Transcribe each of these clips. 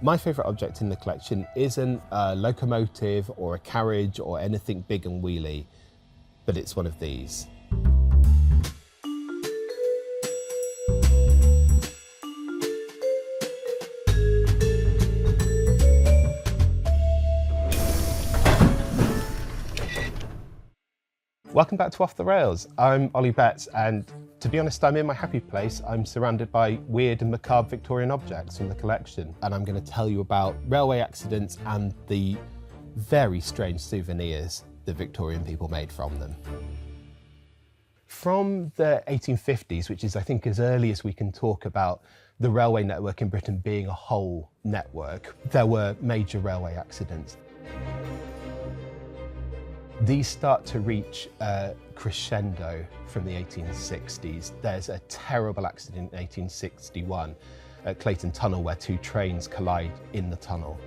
My favourite object in the collection isn't a locomotive or a carriage or anything big and wheelie, but it's one of these. Welcome back to Off the Rails. I'm Oli Betts, and to be honest, I'm in my happy place. I'm surrounded by weird and macabre Victorian objects from the collection, and I'm going to tell you about railway accidents and the very strange souvenirs the Victorian people made from them. From the 1850s, which is I think as early as we can talk about the railway network in Britain being a whole network, there were major railway accidents. These start to reach a crescendo from the 1860s. There's a terrible accident in 1861 at Clayton Tunnel where two trains collide in the tunnel.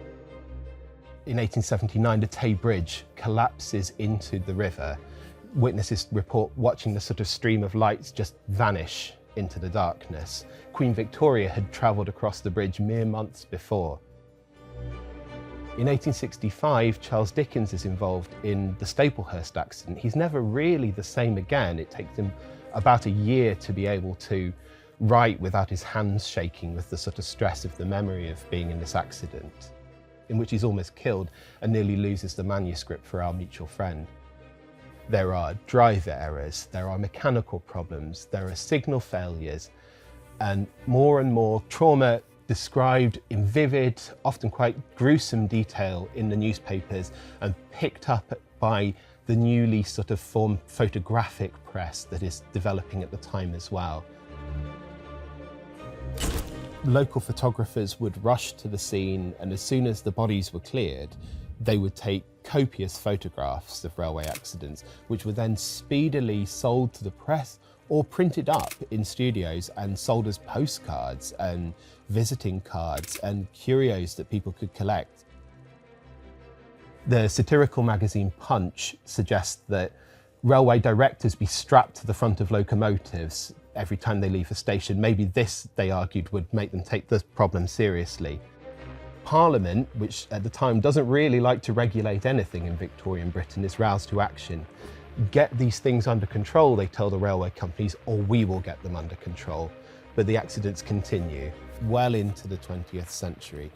In 1879, the Pathe Bridge collapses into the river. Witnesses report watching the sort of stream of lights just vanish into the darkness. Queen Victoria had travelled across the bridge mere months before. In 1865, Charles Dickens is involved in the Staplehurst accident. He's never really the same again. It takes him about a year to be able to write without his hands shaking with the sort of stress of the memory of being in this accident, in which he's almost killed and nearly loses the manuscript for Our Mutual Friend. There are driver errors, there are mechanical problems, there are signal failures, and more trauma described in vivid, often quite gruesome detail in the newspapers and picked up by the newly sort of formed photographic press that is developing at the time as well. Local photographers would rush to the scene, and as soon as the bodies were cleared, they would take copious photographs of railway accidents, which were then speedily sold to the press or printed up in studios and sold as postcards and visiting cards and curios that people could collect. The satirical magazine Punch suggests that railway directors be strapped to the front of locomotives every time they leave a station. Maybe this, they argued, would make them take the problem seriously. Parliament, which at the time doesn't really like to regulate anything in Victorian Britain, is roused to action. Get these things under control, they tell the railway companies, or we will get them under control. But the accidents continue well into the 20th century.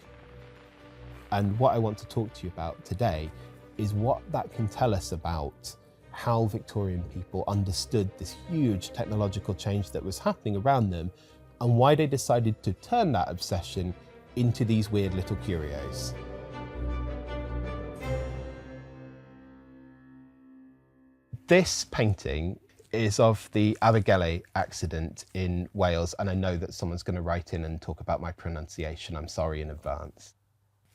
And what I want to talk to you about today is what that can tell us about how Victorian people understood this huge technological change that was happening around them and why they decided to turn that obsession into these weird little curios. This painting is of the Abergele accident in Wales, and I know that someone's going to write in and talk about my pronunciation. I'm sorry in advance.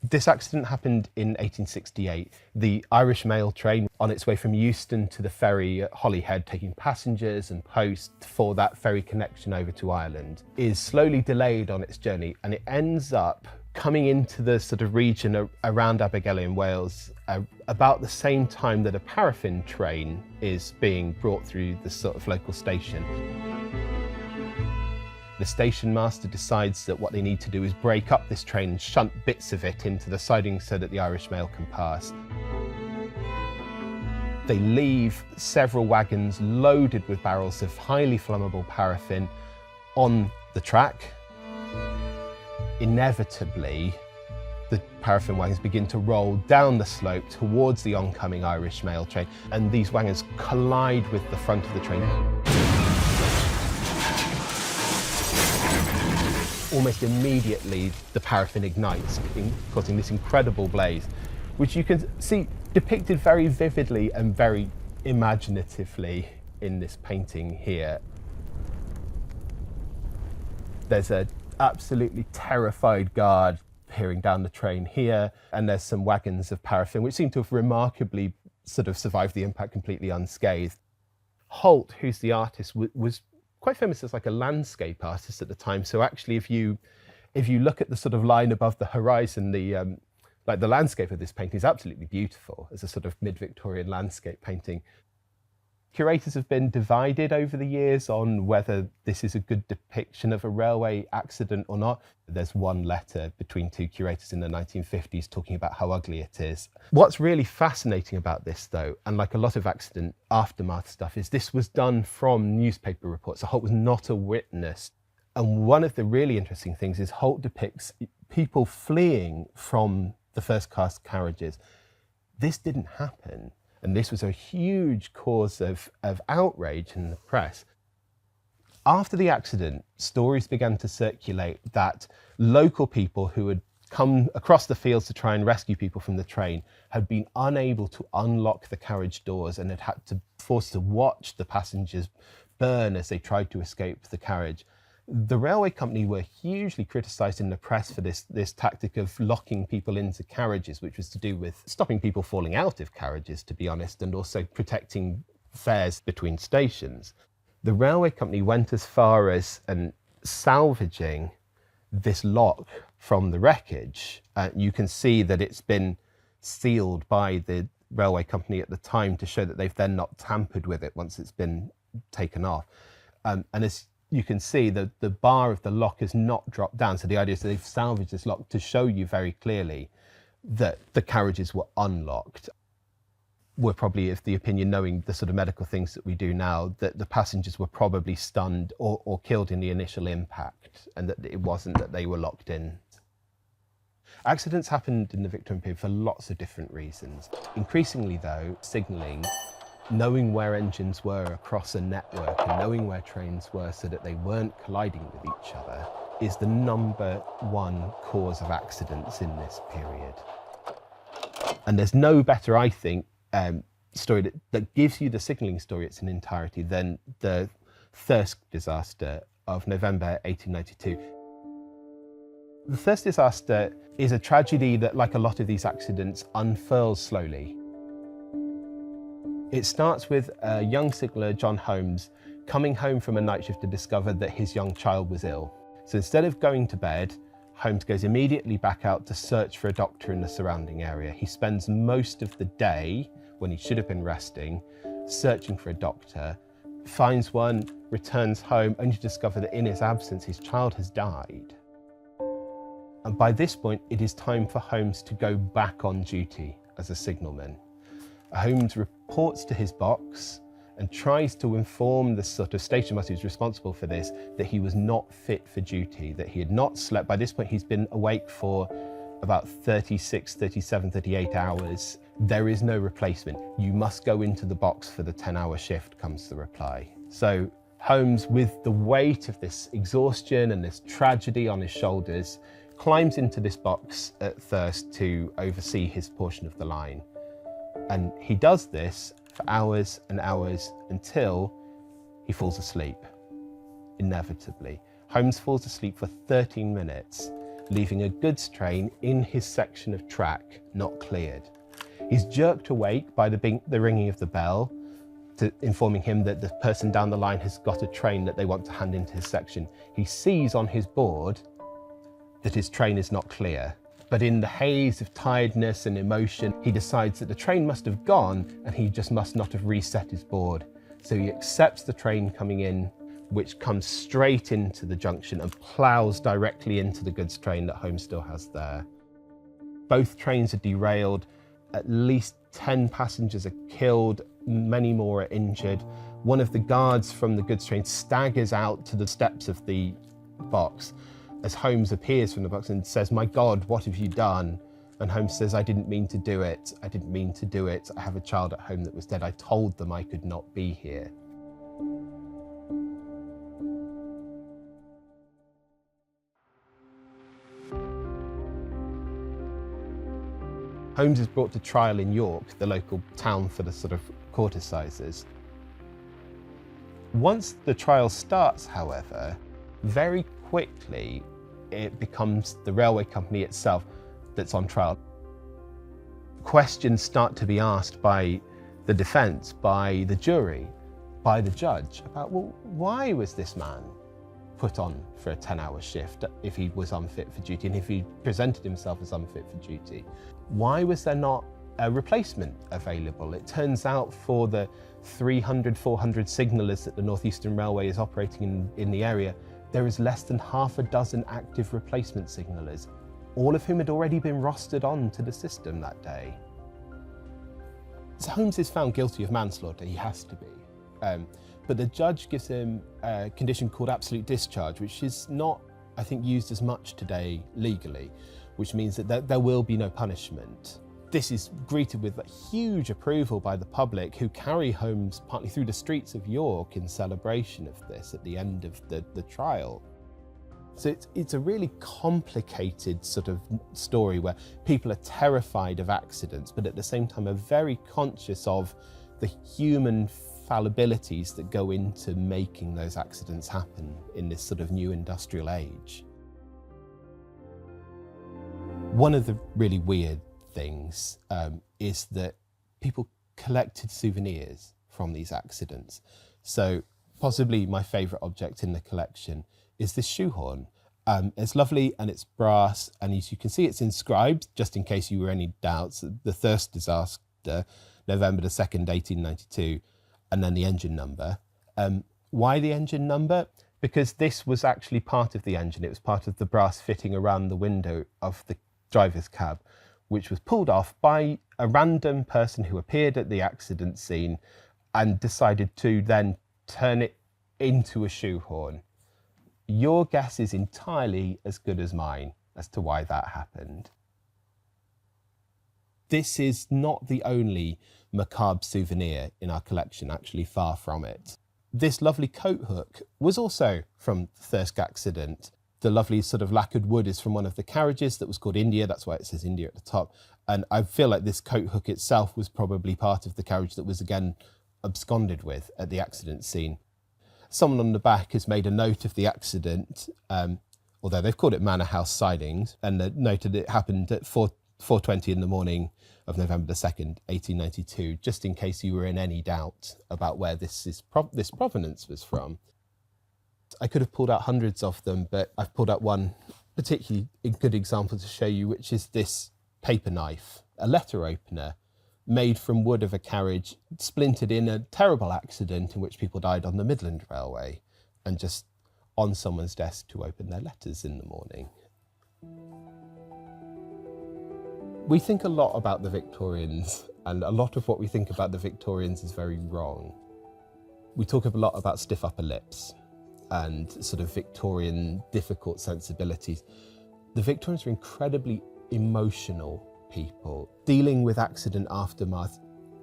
This accident happened in 1868. The Irish mail train on its way from Euston to the ferry at Holyhead, taking passengers and post for that ferry connection over to Ireland, is slowly delayed on its journey, and it ends up coming into the sort of region around Abergele in Wales about the same time that a paraffin train is being brought through the sort of local station. The station master decides that what they need to do is break up this train and shunt bits of it into the siding so that the Irish mail can pass. They leave several wagons loaded with barrels of highly flammable paraffin on the track. Inevitably, the paraffin wagons begin to roll down the slope towards the oncoming Irish mail train, and these wagons collide with the front of the train. Almost immediately, the paraffin ignites, causing this incredible blaze, which you can see depicted very vividly and very imaginatively in this painting here. There's an absolutely terrified guard peering down the train here, and there's some wagons of paraffin which seem to have remarkably sort of survived the impact completely unscathed. Holt, who's the artist, was quite famous as like a landscape artist at the time. So actually, if you look at the sort of line above the horizon, the landscape of this painting is absolutely beautiful as a sort of mid-Victorian landscape painting. Curators have been divided over the years on whether this is a good depiction of a railway accident or not. There's one letter between two curators in the 1950s talking about how ugly it is. What's really fascinating about this, though, and like a lot of accident aftermath stuff, is this was done from newspaper reports. So Holt was not a witness. And one of the really interesting things is Holt depicts people fleeing from the first-class carriages. This didn't happen. And this was a huge cause of outrage in the press. After the accident, stories began to circulate that local people who had come across the fields to try and rescue people from the train had been unable to unlock the carriage doors and had had to forced to watch the passengers burn as they tried to escape the carriage. The railway company were hugely criticised in the press for this tactic of locking people into carriages, which was to do with stopping people falling out of carriages, to be honest, and also protecting fares between stations. The railway company went as far as salvaging this lock from the wreckage. You can see that it's been sealed by the railway company at the time to show that they've then not tampered with it once it's been taken off. And as you can see that the bar of the lock has not dropped down. So the idea is that they've salvaged this lock to show you very clearly that the carriages were unlocked. We're probably of the opinion, knowing the sort of medical things that we do now, that the passengers were probably stunned or killed in the initial impact, and that it wasn't that they were locked in. Accidents happened in the Victorian period for lots of different reasons. Increasingly though, signalling, knowing where engines were across a network and knowing where trains were so that they weren't colliding with each other is the #1 cause of accidents in this period. And there's no better, I think, story that gives you the signalling story its in entirety than the Thirsk disaster of November 1892. The Thirsk disaster is a tragedy that, like a lot of these accidents, unfurls slowly. It starts with a young signaller, John Holmes, coming home from a night shift to discover that his young child was ill. So instead of going to bed, Holmes goes immediately back out to search for a doctor in the surrounding area. He spends most of the day, when he should have been resting, searching for a doctor, finds one, returns home, only to discover that in his absence, his child has died. And by this point, it is time for Holmes to go back on duty as a signalman. Holmes reports to his box and tries to inform the sort of station master who's responsible for this that he was not fit for duty, that he had not slept. By this point, he's been awake for about 36, 37, 38 hours. There is no replacement. You must go into the box for the 10-hour shift, comes the reply. So Holmes, with the weight of this exhaustion and this tragedy on his shoulders, climbs into this box at Thirsk to oversee his portion of the line. And he does this for hours and hours until he falls asleep, inevitably. Holmes falls asleep for 13 minutes, leaving a goods train in his section of track not cleared. He's jerked awake by the ringing of the bell, informing him that the person down the line has got a train that they want to hand into his section. He sees on his board that his train is not clear. But in the haze of tiredness and emotion, he decides that the train must have gone and he just must not have reset his board. So he accepts the train coming in, which comes straight into the junction and ploughs directly into the goods train that Holmes still has there. Both trains are derailed. At least 10 passengers are killed, many more are injured. One of the guards from the goods train staggers out to the steps of the box as Holmes appears from the box and says, "My God, what have you done?" And Holmes says, "I didn't mean to do it. I didn't mean to do it. I have a child at home that was dead. I told them I could not be here." Holmes is brought to trial in York, the local town for the sort of court assizes. Once the trial starts, however, very quickly it becomes the railway company itself that's on trial. Questions start to be asked by the defence, by the jury, by the judge about, well, why was this man put on for a 10-hour shift if he was unfit for duty and if he presented himself as unfit for duty? Why was there not a replacement available. It turns out for the 300, 400 signallers that the North Eastern Railway is operating in the area, there is less than half a dozen active replacement signallers, all of whom had already been rostered on to the system that day. So Holmes is found guilty of manslaughter, he has to be. But the judge gives him a condition called absolute discharge, which is not, I think, used as much today legally, which means that there will be no punishment. This is greeted with huge approval by the public, who carry Holmes partly through the streets of York in celebration of this at the end of the trial. So it's a really complicated sort of story where people are terrified of accidents, but at the same time are very conscious of the human fallibilities that go into making those accidents happen in this sort of new industrial age. One of the really weird things is that people collected souvenirs from these accidents. So possibly my favourite object in the collection is this shoehorn. It's lovely and it's brass, and as you can see it's inscribed, just in case you were any doubts, the Thirsk disaster, November the 2nd, 1892, and then the engine number. Why the engine number? Because this was actually part of the engine. It was part of the brass fitting around the window of the driver's cab, which was pulled off by a random person who appeared at the accident scene and decided to then turn it into a shoehorn. Your guess is entirely as good as mine as to why that happened. This is not the only macabre souvenir in our collection, actually, far from it. This lovely coat hook was also from the Thirsk accident. The lovely sort of lacquered wood is from one of the carriages that was called India, that's why it says India at the top. And I feel like this coat hook itself was probably part of the carriage that was again absconded with at the accident scene. Someone on the back has made a note of the accident, although they've called it Manor House sidings, and noted it happened at 4:20 in the morning of November the 2nd, 1892, just in case you were in any doubt about where this provenance was from. I could have pulled out hundreds of them, but I've pulled out one particularly good example to show you, which is this paper knife, a letter opener made from wood of a carriage, splintered in a terrible accident in which people died on the Midland Railway, and just on someone's desk to open their letters in the morning. We think a lot about the Victorians, and a lot of what we think about the Victorians is very wrong. We talk a lot about stiff upper lips and sort of Victorian difficult sensibilities. The Victorians are incredibly emotional people. Dealing with accident aftermath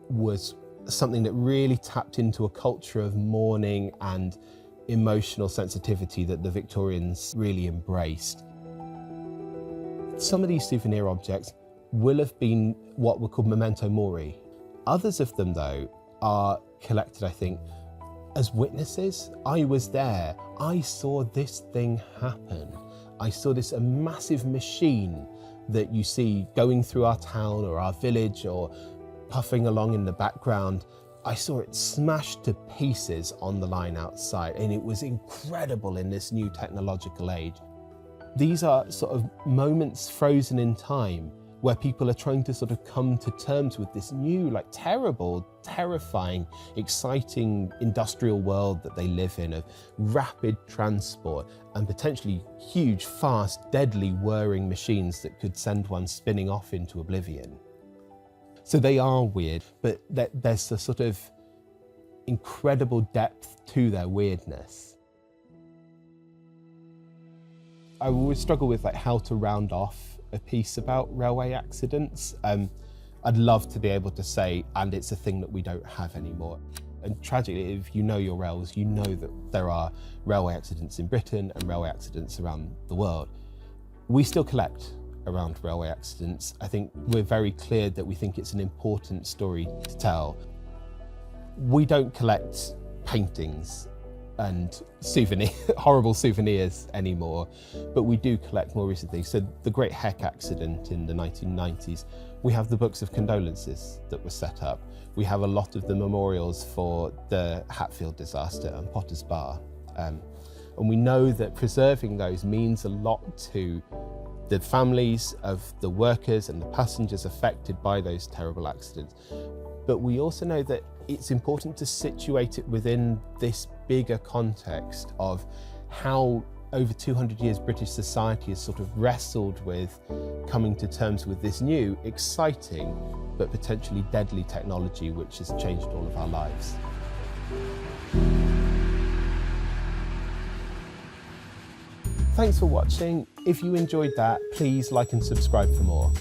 was something that really tapped into a culture of mourning and emotional sensitivity that the Victorians really embraced. Some of these souvenir objects will have been what were called memento mori. Others of them, though, are collected, I think, as witnesses. I was there. I saw this thing happen. I saw this a massive machine that you see going through our town or our village or puffing along in the background. I saw it smashed to pieces on the line outside, and it was incredible in this new technological age. These are sort of moments frozen in time where people are trying to sort of come to terms with this new, like terrible, terrifying, exciting industrial world that they live in, of rapid transport and potentially huge, fast, deadly whirring machines that could send one spinning off into oblivion. So they are weird, but there's a sort of incredible depth to their weirdness. I always struggle with how to round off a piece about railway accidents. I'd love to be able to say, and it's a thing that we don't have anymore. And tragically, if you know your rails, you know that there are railway accidents in Britain and railway accidents around the world. We still collect around railway accidents. I think we're very clear that we think it's an important story to tell. We don't collect paintings and horrible souvenirs anymore, but we do collect more recent things. So the Great Heck accident in the 1990s, we have the books of condolences that were set up. We have a lot of the memorials for the Hatfield disaster and Potter's Bar. And we know that preserving those means a lot to the families of the workers and the passengers affected by those terrible accidents. But we also know that it's important to situate it within this bigger context of how over 200 years British society has sort of wrestled with coming to terms with this new, exciting, but potentially deadly technology which has changed all of our lives. Thanks for watching. If you enjoyed that, please like and subscribe for more.